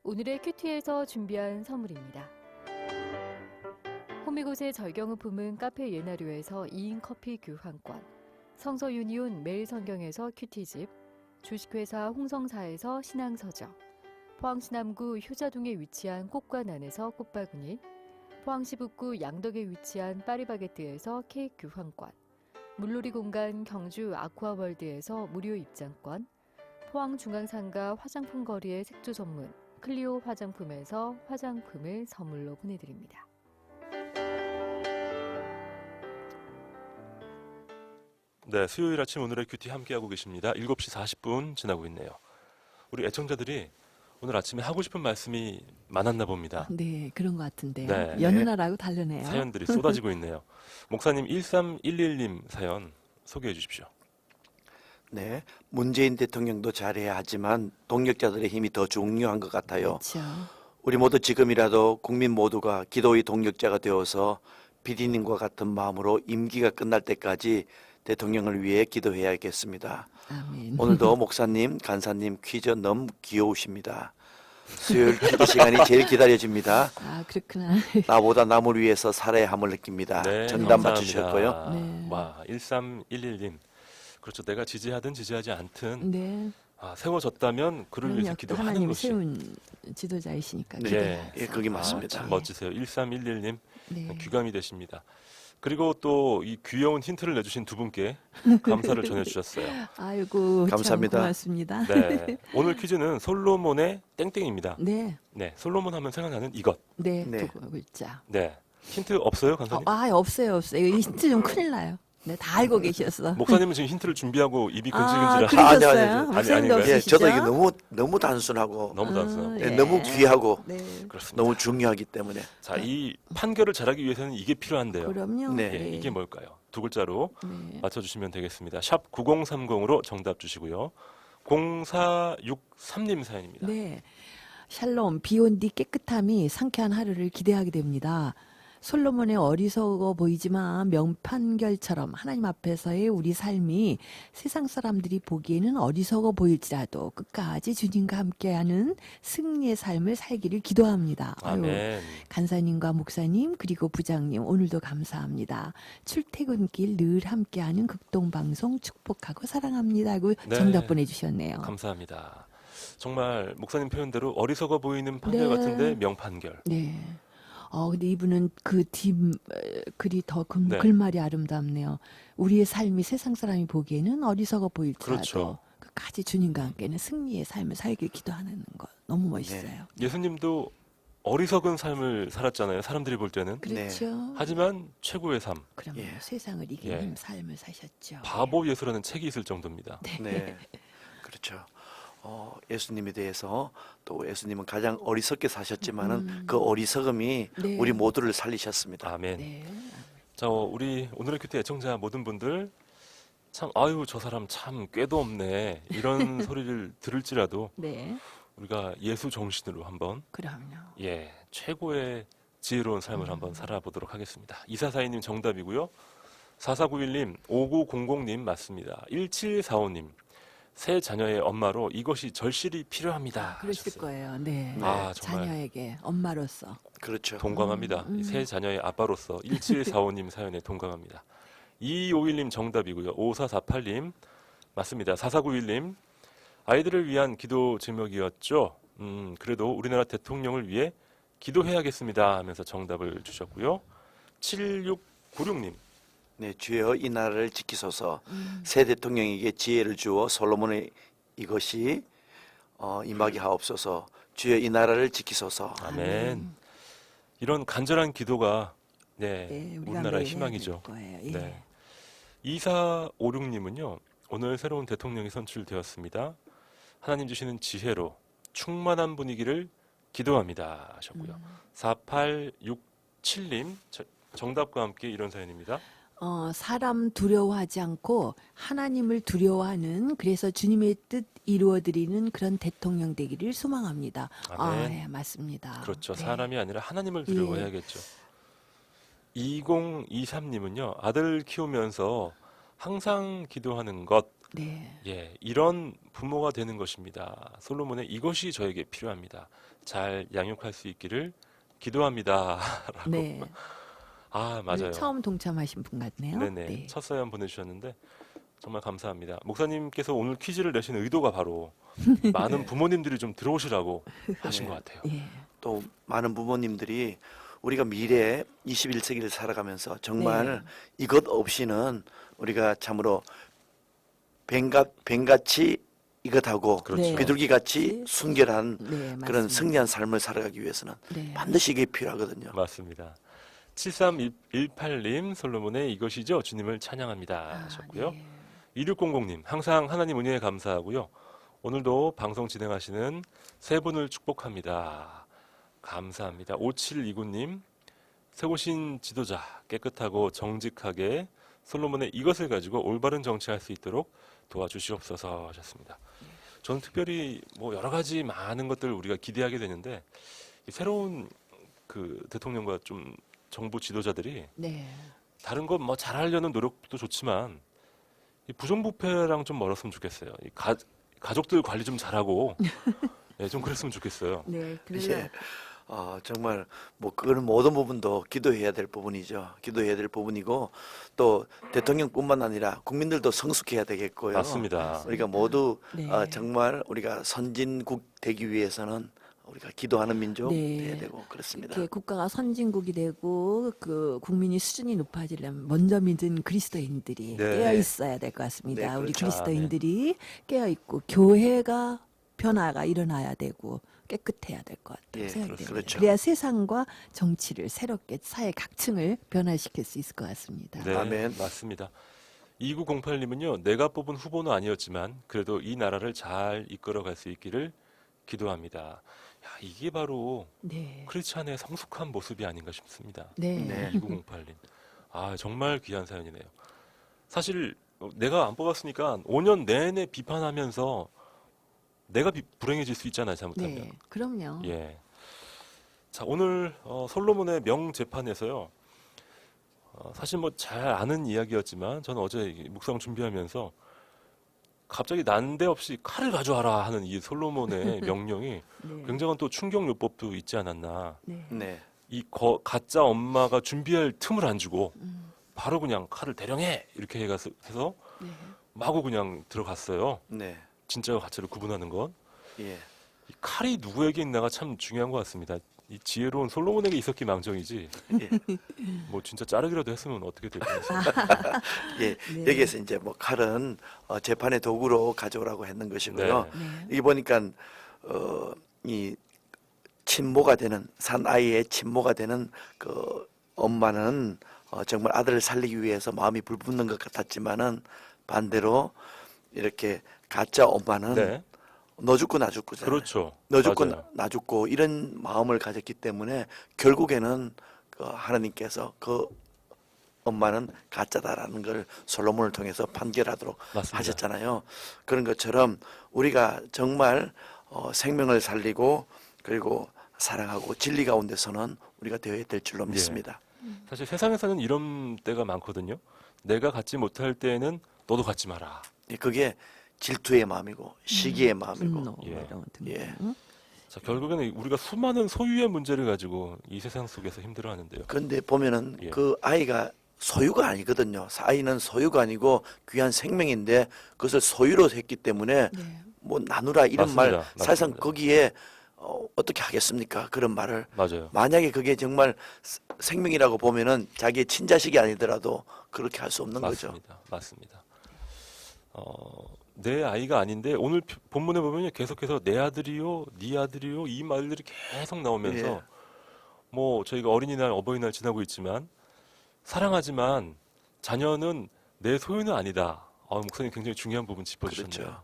오늘의 큐티에서 준비한 선물입니다. 호미곶의 절경을 품은 카페 예나료에서 2인 커피 교환권, 성서 유니온 매일 성경에서 큐티집, 주식회사 홍성사에서 신앙서적, 포항시 남구 효자동에 위치한 꽃과난에서 꽃바구니, 포항시 북구 양덕에 위치한 파리바게뜨에서 케이크 교환권, 물놀이 공간 경주 아쿠아월드에서 무료 입장권, 포항중앙상가 화장품 거리의 색조 전문 클리오 화장품에서 화장품을 선물로 보내드립니다. 네, 수요일 아침 오늘의 큐티 함께하고 계십니다. 7시 40분 지나고 있네요. 우리 애청자들이 오늘 아침에 하고 싶은 말씀이 많았나 봅니다. 네, 그런 것 같은데요. 네. 여느 날하고 다르네요. 사연들이 쏟아지고 있네요. 목사님 1311님 사연 소개해 주십시오. 네, 문재인 대통령도 잘해야 하지만 동력자들의 힘이 더 중요한 것 같아요. 그렇죠. 우리 모두 지금이라도 국민 모두가 기도의 동력자가 되어서 비디님과 같은 마음으로 임기가 끝날 때까지 대통령을 위해 기도해야겠습니다. 아멘. 오늘도 목사님, 간사님 퀴즈 너무 귀여우십니다. 수요일 퀴즈 시간이 제일 기다려집니다. 아, 그렇구나. 나보다 남을 위해서 살아야 함을 느낍니다. 네, 정답 감사합니다. 맞추셨고요. 네. 와, 1311님. 그렇죠. 내가 지지하든 지지하지 않든 네. 세워졌다면 그를 위해서 그럼요. 또 기도하는 하나님이 것이 세운 지도자이시니까. 네. 기도해야죠. 예, 그게 맞습니다. 참 멋지세요. 1311님 네. 귀감이 되십니다. 그리고 또 이 귀여운 힌트를 내주신 두 분께 감사를 전해주셨어요. 아이고, 감사합니다. 참 고맙습니다. 네, 오늘 퀴즈는 솔로몬의 땡땡입니다. 네, 네, 솔로몬 하면 생각나는 이것. 네, 네. 두 글자. 네, 힌트 없어요, 간사님? 없어요. 이거 힌트 좀 큰일 나요. 네, 다 알고 계셨어. 목사님은 지금 힌트를 준비하고 입이 아, 근질근질하. 그러셨어요? 아니, 목사님도 아닌가요? 예, 없으시죠? 저도 이게 너무 단순하고 너무 단순해요. 예, 너무 귀하고 네, 그렇습니다. 너무 중요하기 때문에 자, 이 판결을 잘하기 위해서는 이게 필요한데요. 그럼요. 네. 예, 이게 뭘까요? 두 글자로 네. 맞춰주시면 되겠습니다. 샵 9030으로 정답 주시고요. 0463님 사연입니다. 네. 샬롬, 비온 뒤 깨끗함이 상쾌한 하루를 기대하게 됩니다. 솔로몬의 어리석어 보이지만 명판결처럼 하나님 앞에서의 우리 삶이 세상 사람들이 보기에는 어리석어 보일지라도 끝까지 주님과 함께하는 승리의 삶을 살기를 기도합니다. 아유, 아멘. 간사님과 목사님 그리고 부장님 오늘도 감사합니다. 출퇴근길 늘 함께하는 극동방송 축복하고 사랑합니다 하고 네. 정답 보내주셨네요. 감사합니다. 정말 목사님 표현대로 어리석어 보이는 판결 네. 같은데 명판결. 네. 근데 이분은 그 글이 더 네. 글말이 아름답네요. 우리의 삶이 세상 사람이 보기에는 어리석어 보일지라도 그렇죠. 끝까지 주님과 함께는 승리의 삶을 살길 기도하는 것 너무 멋있어요. 예수님도 어리석은 삶을 살았잖아요. 사람들이 볼 때는. 그렇죠. 하지만 최고의 삶. 그럼 예. 세상을 이기는 예. 삶을 사셨죠. 바보 예수라는 책이 있을 정도입니다. 네, 그렇죠. 예수님에 대해서 또 예수님은 가장 어리석게 사셨지만은 그 어리석음이 네. 우리 모두를 살리셨습니다. 아멘. 네. 자, 우리 오늘의 큐티 애청자 모든 분들 참 아유 저 사람 참 꾀도 없네 이런 소리를 들을지라도 네. 우리가 예수 정신으로 한번 그럼요. 최고의 지혜로운 삶을 한번 살아보도록 하겠습니다. 2442님 정답이고요. 4491님, 5900님 맞습니다. 1745님, 새 자녀의 엄마로 이것이 절실히 필요합니다. 그러실 하셨어요. 거예요. 네. 아, 정말. 자녀에게 엄마로서. 그렇죠. 동감합니다. 새 자녀의 아빠로서 1745님 사연에 동감합니다. 2251님 정답이고요. 5448님 맞습니다. 4491님 아이들을 위한 기도 제목이었죠. 그래도 우리나라 대통령을 위해 기도해야겠습니다 하면서 정답을 주셨고요. 7696님 네, 주여 이 나라를 지키소서. 새 대통령에게 지혜를 주어 솔로몬의 이것이 임하게 하옵소서. 주여 이 나라를 지키소서. 아멘. 이런 간절한 기도가 네, 우리가 우리나라의 매일 희망이죠. 해야 될 거예요. 예. 네. 2456님은요. 오늘 새로운 대통령이 선출되었습니다. 하나님 주시는 지혜로 충만한 분위기를 기도합니다 하셨고요. 4867님 정답과 함께 이런 사연입니다. 사람 두려워하지 않고 하나님을 두려워하는 그래서 주님의 뜻 이루어드리는 그런 대통령 되기를 소망합니다. 아멘. 네, 맞습니다. 그렇죠. 네. 사람이 아니라 하나님을 두려워해야겠죠. 2023님은요. 아들 키우면서 항상 기도하는 것 네. 예, 이런 부모가 되는 것입니다. 솔로몬의 이것이 저에게 필요합니다. 잘 양육할 수 있기를 기도합니다. 라고. 네. 아, 오늘 맞아요. 처음 동참하신 분 같네요. 네네. 네. 첫 사연 보내주셨는데 정말 감사합니다. 목사님께서 오늘 퀴즈를 내신 의도가 바로 많은 부모님들이 좀 들어오시라고 하신 네. 것 같아요. 예. 또 많은 부모님들이 우리가 미래에 21세기를 살아가면서 정말 네. 이것 없이는 우리가 참으로 뱀같이 이것하고 그렇죠. 네. 비둘기같이 순결한 네, 그런 맞습니다. 승리한 삶을 살아가기 위해서는 네. 반드시 이게 필요하거든요. 맞습니다. 7318님 솔로몬의 이것이죠. 주님을 찬양합니다 아, 하셨고요. 네. 2600님 항상 하나님 은혜에 감사하고요. 오늘도 방송 진행하시는 세 분을 축복합니다. 감사합니다. 5729님 세우신 지도자 깨끗하고 정직하게 솔로몬의 이것을 가지고 올바른 정치할 수 있도록 도와주시옵소서 하셨습니다. 저는 특별히 뭐 여러 가지 많은 것들을 우리가 기대하게 되는데 이 새로운 그 대통령과 좀 정부 지도자들이 네. 다른 거 뭐 잘하려는 노력도 좋지만 이 부정부패랑 좀 멀었으면 좋겠어요. 이 가족들 관리 좀 잘하고 예, 좀 그랬으면 좋겠어요. 네. 그래서 이제 정말 뭐 그거는 모든 부분도 기도해야 될 부분이죠. 기도해야 될 부분이고 또 대통령뿐만 아니라 국민들도 성숙해야 되겠고요. 맞습니다. 우리가 모두 네. 정말 우리가 선진국 되기 위해서는 우리가 기도하는 민족 네. 돼야 되고 그렇습니다. 이렇게 국가가 선진국이 되고 그 국민이 수준이 높아지려면 먼저 믿은 그리스도인들이 네. 깨어 있어야 될 것 같습니다. 네, 우리 그렇죠. 그리스도인들이 깨어 있고 교회가 변화가 일어나야 되고 깨끗해야 될 것 같다고 예, 생각이 됩니다. 그렇죠. 그래야 세상과 정치를 새롭게 사회 각층을 변화시킬 수 있을 것 같습니다. 네, 아멘. 맞습니다. 2908님은요, 내가 뽑은 후보는 아니었지만 그래도 이 나라를 잘 이끌어갈 수 있기를 기도합니다. 야, 이게 바로 네. 크리스찬의 성숙한 모습이 아닌가 싶습니다. 네. 네. 2908님. 아, 정말 귀한 사연이네요. 사실 내가 안 뽑았으니까 5년 내내 비판하면서 내가 불행해질 수 있잖아요, 잘못하면. 네. 그럼요. 예. 자, 오늘 솔로몬의 명재판에서요. 사실 뭐 잘 아는 이야기였지만 저는 어제 묵상 준비하면서 갑자기 난데없이 칼을 가져와라 하는 이 솔로몬의 명령이 네. 굉장한 또 충격요법도 있지 않았나. 네. 네. 이 가짜 엄마가 준비할 틈을 안 주고 음. 바로 그냥 칼을 대령해 이렇게 해서 네. 마구 그냥 들어갔어요. 네. 진짜와 가짜를 구분하는 건. 예. 이 칼이 누구에게 있나가 참 중요한 것 같습니다. 이 지혜로운 솔로몬에게 있었기 망정이지. 예. 뭐 진짜 자르기라도 했으면 어떻게 될 뻔했어요. 예. 네. 여기에서 이제 뭐 칼은 재판의 도구로 가져오라고 했는 것이고요. 네. 네. 이게 보니까 이 친모가 되는 사나이의 친모가 되는 그 엄마는 정말 아들을 살리기 위해서 마음이 불붙는 것 같았지만은 반대로 이렇게 가짜 엄마는 네. 너 죽고 나 죽고잖아요. 그렇죠. 너 죽고 맞아요. 나 죽고 이런 마음을 가졌기 때문에 결국에는 그 하나님께서 그 엄마는 가짜다라는 걸 솔로몬을 통해서 판결하도록 맞습니다. 하셨잖아요. 그런 것처럼 우리가 정말 생명을 살리고 그리고 사랑하고 진리 가운데서는 우리가 되어야 될 줄로 예. 믿습니다. 사실 세상에서는 이런 때가 많거든요. 내가 갖지 못할 때에는 너도 갖지 마라. 예, 그게 질투의 마음이고 시기의 마음이고 분노 예. 이런 등등. 예. 자, 결국에는 우리가 수많은 소유의 문제를 가지고 이 세상 속에서 힘들어하는데요. 그런데 보면은 예. 그 아이가 소유가 아니거든요. 아이는 소유가 아니고 귀한 생명인데 그것을 소유로 했기 때문에 네. 뭐 나누라 이런 맞습니다. 말 사실상 맞습니다. 거기에 어떻게 하겠습니까? 그런 말을 맞아요. 만약에 그게 정말 생명이라고 보면은 자기의 친자식이 아니더라도 그렇게 할 수 없는 거죠. 맞습니다. 맞습니다. 내 아이가 아닌데 오늘 본문에 보면 계속해서 내 아들이요, 네 아들이요 이 말들이 계속 나오면서 예. 뭐 저희가 어린이날, 어버이날 지나고 있지만 사랑하지만 자녀는 내 소유는 아니다. 목사님 굉장히 중요한 부분 짚어주셨네요. 그렇죠.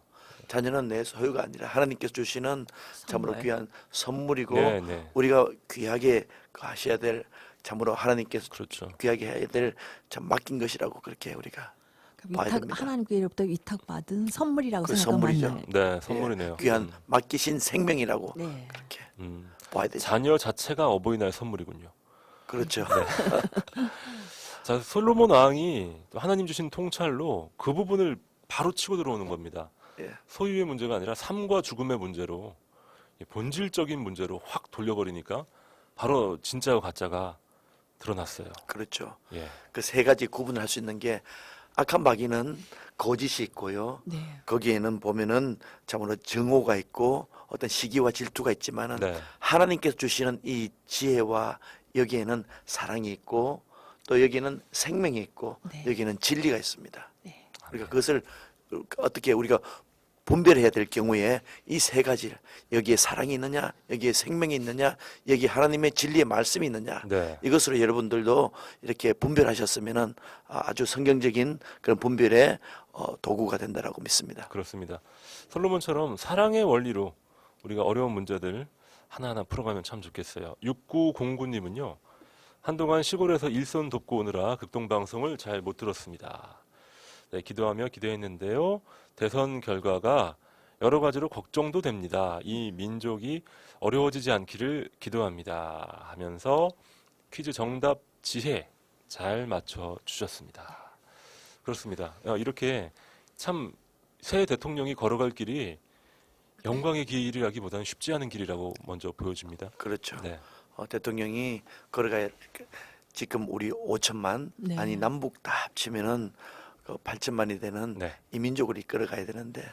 자녀는 내 소유가 아니라 하나님께서 주시는 참으로 선물. 귀한 선물이고 네, 네, 우리가 귀하게 하셔야 될 참으로 하나님께서 그렇죠. 귀하게 해야 될 참 맡긴 것이라고 그렇게 우리가 봐야 됩니다. 하나님께로부터 위탁받은 선물이라고 그 생각하면 선물이죠. 맞나요? 네, 선물이네요. 귀한 맡기신 생명이라고 네. 그렇게 음. 봐야 되죠. 자녀 자체가 어버이날 선물이군요. 그렇죠. 자, 솔로몬 왕이 또 하나님 주신 통찰로 그 부분을 바로 치고 들어오는 겁니다. 예. 소유의 문제가 아니라 삶과 죽음의 문제로 본질적인 문제로 확 돌려버리니까 바로 진짜와 가짜가 드러났어요. 그렇죠. 예. 그 세 가지 구분을 할 수 있는 게 악한 마귀는 거짓이 있고요. 네. 거기에는 보면은 참으로 정오가 있고 어떤 시기와 질투가 있지만은 네. 하나님께서 주시는 이 지혜와 여기에는 사랑이 있고 또 여기에는 생명이 있고 네. 여기에는 진리가 있습니다. 네. 그러니까 그것을 어떻게 우리가 분별해야 될 경우에 이 세 가지를 여기에 사랑이 있느냐, 여기에 생명이 있느냐, 여기 하나님의 진리의 말씀이 있느냐, 네. 이것으로 여러분들도 이렇게 분별하셨으면은 아주 성경적인 그런 분별의 도구가 된다라고 믿습니다. 그렇습니다. 솔로몬처럼 사랑의 원리로 우리가 어려운 문제들 하나하나 풀어가면 참 좋겠어요. 6909님은요. 한동안 시골에서 일손 돕고 오느라 극동방송을 잘 못 들었습니다. 네, 기도하며 기도했는데요. 대선 결과가 여러 가지로 걱정도 됩니다. 이 민족이 어려워지지 않기를 기도합니다. 하면서 퀴즈 정답 지혜 잘 맞춰 주셨습니다. 그렇습니다. 이렇게 참 새 대통령이 걸어갈 길이 영광의 길이라기보다는 쉽지 않은 길이라고 먼저 보여집니다. 그렇죠. 네. 대통령이 걸어가야 지금 우리 5천만 네. 아니 남북 다 합치면은 8천만이 되는 네. 이 민족을 이끌어가야 되는데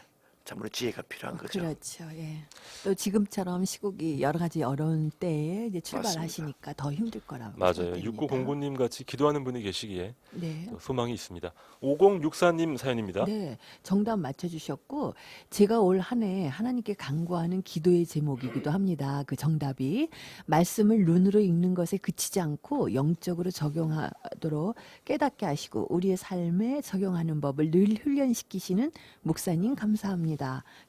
참으로 지혜가 필요한 거죠. 그렇죠. 예. 또 지금처럼 시국이 여러 가지 어려운 때에 이제 출발하시니까 더 힘들 거라고 맞아요. 생각됩니다. 6909님 같이 기도하는 분이 계시기에 네. 또 소망이 있습니다. 5064님 사연입니다. 네, 정답 맞춰주셨고 제가 올 한 해 하나님께 간구하는 기도의 제목이기도 합니다. 그 정답이 말씀을 눈으로 읽는 것에 그치지 않고 영적으로 적용하도록 깨닫게 하시고 우리의 삶에 적용하는 법을 늘 훈련시키시는 목사님 감사합니다.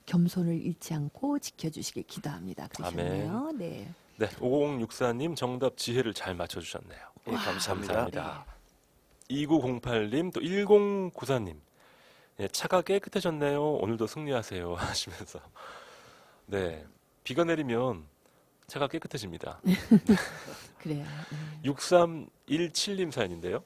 겸손을 잃지 않고 지켜주시길 기도합니다. 그러셨네요. 네. 네, 5064님 정답 지혜를 잘 맞춰주셨네요. 예, 감사합니다. 감사합니다. 2908님 또 1094님 네, 차가 깨끗해졌네요. 오늘도 승리하세요 하시면서 네 비가 내리면 차가 깨끗해집니다. 그래요. 6317님 사연인데요.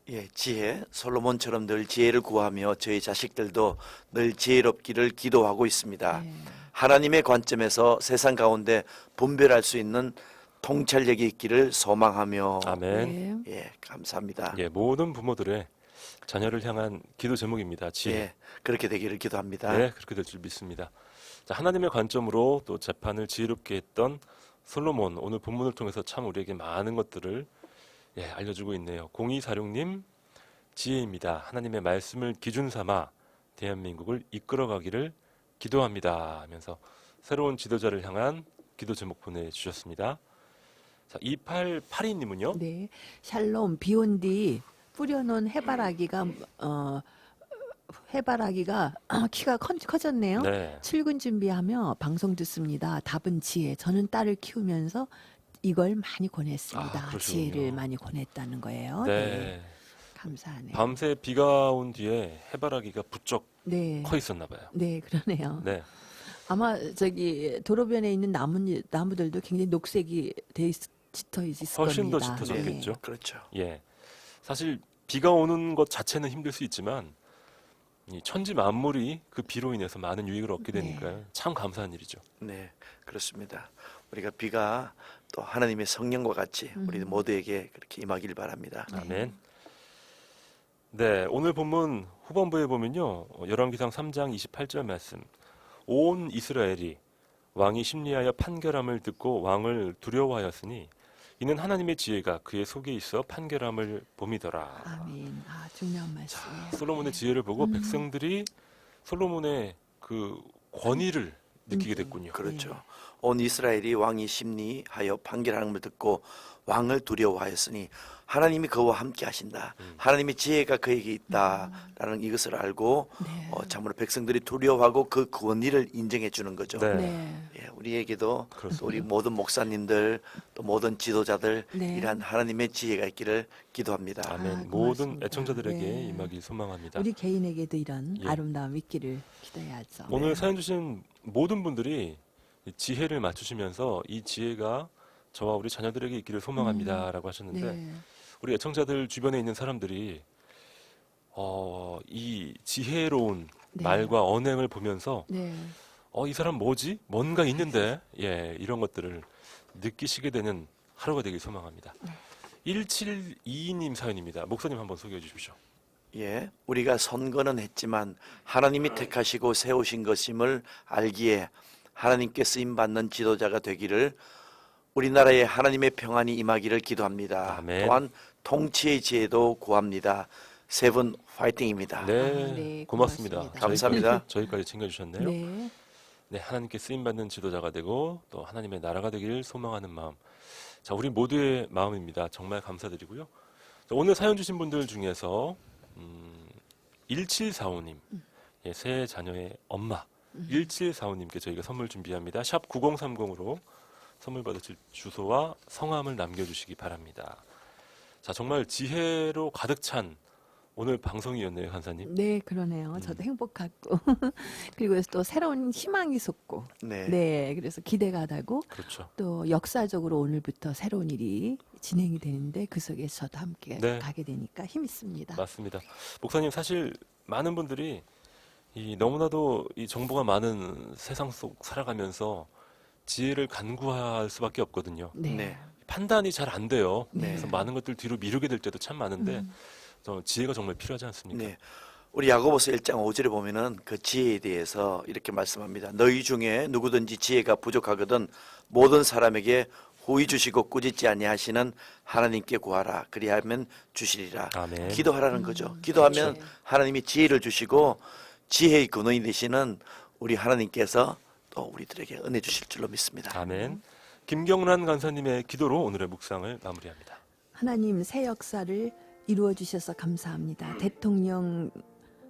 예, 지혜. 솔로몬처럼 늘 지혜를 구하며 저희 자식들도 늘 지혜롭기를 기도하고 있습니다. 네. 하나님의 관점에서 세상 가운데 분별할 수 있는 통찰력이 있기를 소망하며 아멘. 네. 예, 감사합니다. 예, 모든 부모들의 자녀를 향한 기도 제목입니다. 지혜. 예, 그렇게 되기를 기도합니다. 네, 그렇게 될 줄 믿습니다. 자, 하나님의 관점으로 또 재판을 지혜롭게 했던 솔로몬 오늘 본문을 통해서 참 우리에게 많은 것들을 알려주고 있네요. 0246님 지혜입니다. 하나님의 말씀을 기준 삼아 대한민국을 이끌어가기를 기도합니다 하면서 새로운 지도자를 향한 기도 제목 보내주셨습니다. 자, 2882님은요. 네, 샬롬 비온 뒤 뿌려놓은 해바라기가 키가 커졌네요. 네. 출근 준비하며 방송 듣습니다. 답은 지혜. 저는 딸을 키우면서 이걸 많이 권했습니다. 아, 그러시군요. 지혜를 많이 권했다는 거예요. 네. 감사하네요. 밤새 비가 온 뒤에 해바라기가 부쩍 네. 커 있었나 봐요. 네, 그러네요. 네. 아마 저기 도로변에 있는 나무들도 굉장히 녹색이 짙어 있을 훨씬 더 겁니다. 짙어졌겠죠. 그렇죠. 예. 사실 비가 오는 것 자체는 힘들 수 있지만 이 천지 만물이 그 비로 인해서 많은 유익을 얻게 네. 되니까요. 참 감사한 일이죠. 네, 그렇습니다. 우리가 비가 또 하나님의 성령과 같이 우리 모두에게 그렇게 임하길 바랍니다. 아멘. 네, 오늘 본문 후반부에 보면요. 열왕기상 3장 28절 말씀. 온 이스라엘이 왕이 심리하여 판결함을 듣고 왕을 두려워하였으니 이는 하나님의 지혜가 그의 속에 있어 판결함을 봄이더라. 아멘. 아, 중요한 말씀이에요. 솔로몬의 지혜를 보고 백성들이 솔로몬의 그 권위를 느끼게 됐군요. 그렇죠. 온 이스라엘이 왕이 심리하여 판결하는 듣고 왕을 두려워하였으니 하나님이 그와 함께 하신다. 하나님의 지혜가 그에게 있다라는 이것을 알고 네. 참으로 백성들이 두려워하고 그 권위를 인정해 주는 거죠. 네. 네. 예, 우리에게도 그렇습니다. 또 우리 모든 목사님들 또 모든 지도자들 네. 이러한 하나님의 지혜가 있기를 기도합니다. 아멘. 아, 모든 고맙습니다. 애청자들에게 네. 임하기 소망합니다. 우리 개인에게도 이런 예. 아름다움 있기를 기도해야죠. 오늘 사연 주신 모든 분들이 이 지혜를 맞추시면서 이 지혜가 저와 우리 자녀들에게 있기를 소망합니다라고 하셨는데 네. 우리 애청자들 주변에 있는 사람들이 이 지혜로운 네. 말과 언행을 보면서 네. 이 사람 뭐지? 뭔가 있는데 예, 이런 것들을 느끼시게 되는 하루가 되길 소망합니다. 1722님 사연입니다. 목사님 한번 소개해 주십시오. 예, 우리가 선거는 했지만 하나님이 택하시고 세우신 것임을 알기에 하나님께 쓰임 받는 지도자가 되기를 우리나라에 하나님의 평안이 임하기를 기도합니다. 아멘. 또한 통치의 지혜도 구합니다. 세 분 파이팅입니다. 네, 네, 고맙습니다. 고맙습니다. 감사합니다. 저희까지 챙겨주셨네요. 네. 네, 하나님께 쓰임 받는 지도자가 되고 또 하나님의 나라가 되길 소망하는 마음. 자, 우리 모두의 마음입니다. 정말 감사드리고요. 자, 오늘 사연 주신 분들 중에서 1745님, 예, 새 자녀의 엄마 1745님께 저희가 선물 준비합니다. 샵 9030으로 선물 받으실 주소와 성함을 남겨주시기 바랍니다. 자, 정말 지혜로 가득 찬 오늘 방송이었네요, 간사님. 네, 그러네요. 저도 행복하고 그리고 또 새로운 희망이 솟고 네. 네, 그래서 기대가 되고 그렇죠. 또 역사적으로 오늘부터 새로운 일이 진행이 되는데 그 속에서 저도 함께 네. 가게 되니까 힘 있습니다. 맞습니다. 목사님, 사실 많은 분들이 너무나도 이 정보가 많은 세상 속 살아가면서 지혜를 간구할 수밖에 없거든요. 네. 네. 판단이 잘 안 돼요. 네. 그래서 많은 것들 뒤로 미루게 될 때도 참 많은데 지혜가 정말 필요하지 않습니까? 네. 우리 야고보서 1장 5절에 보면은 그 지혜에 대해서 이렇게 말씀합니다. 너희 중에 누구든지 지혜가 부족하거든 모든 사람에게 후히 주시고 꾸짖지 아니하시는 하나님께 구하라. 그리하면 주시리라. 아멘. 기도하라는 거죠. 기도하면 그렇죠. 하나님이 지혜를 주시고 지혜의 근원이 되시는 우리 하나님께서 또 우리들에게 은혜 주실 줄로 믿습니다. 아멘. 김경란 간사님의 기도로 오늘의 묵상을 마무리합니다. 하나님 새 역사를 이루어 주셔서 감사합니다. 대통령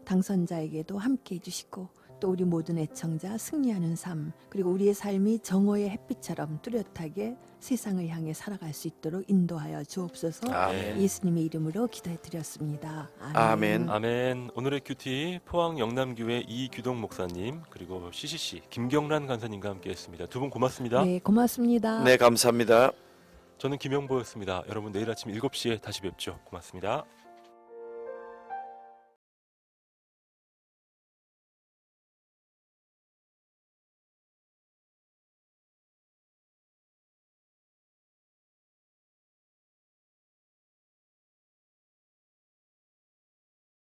당선자에게도 함께 해주시고 또 우리 모든 애청자 승리하는 삶 그리고 우리의 삶이 정오의 햇빛처럼 뚜렷하게 세상을 향해 살아갈 수 있도록 인도하여 주옵소서. 아멘. 예수님의 이름으로 기도해 드렸습니다. 아멘. 아멘. 오늘의 큐티 포항 영남교회 이규동 목사님 그리고 CCC 김경란 간사님과 함께했습니다. 두 분 고맙습니다. 네, 고맙습니다. 네, 감사합니다. 저는 김영보였습니다. 여러분 내일 아침 7시에 다시 뵙죠. 고맙습니다.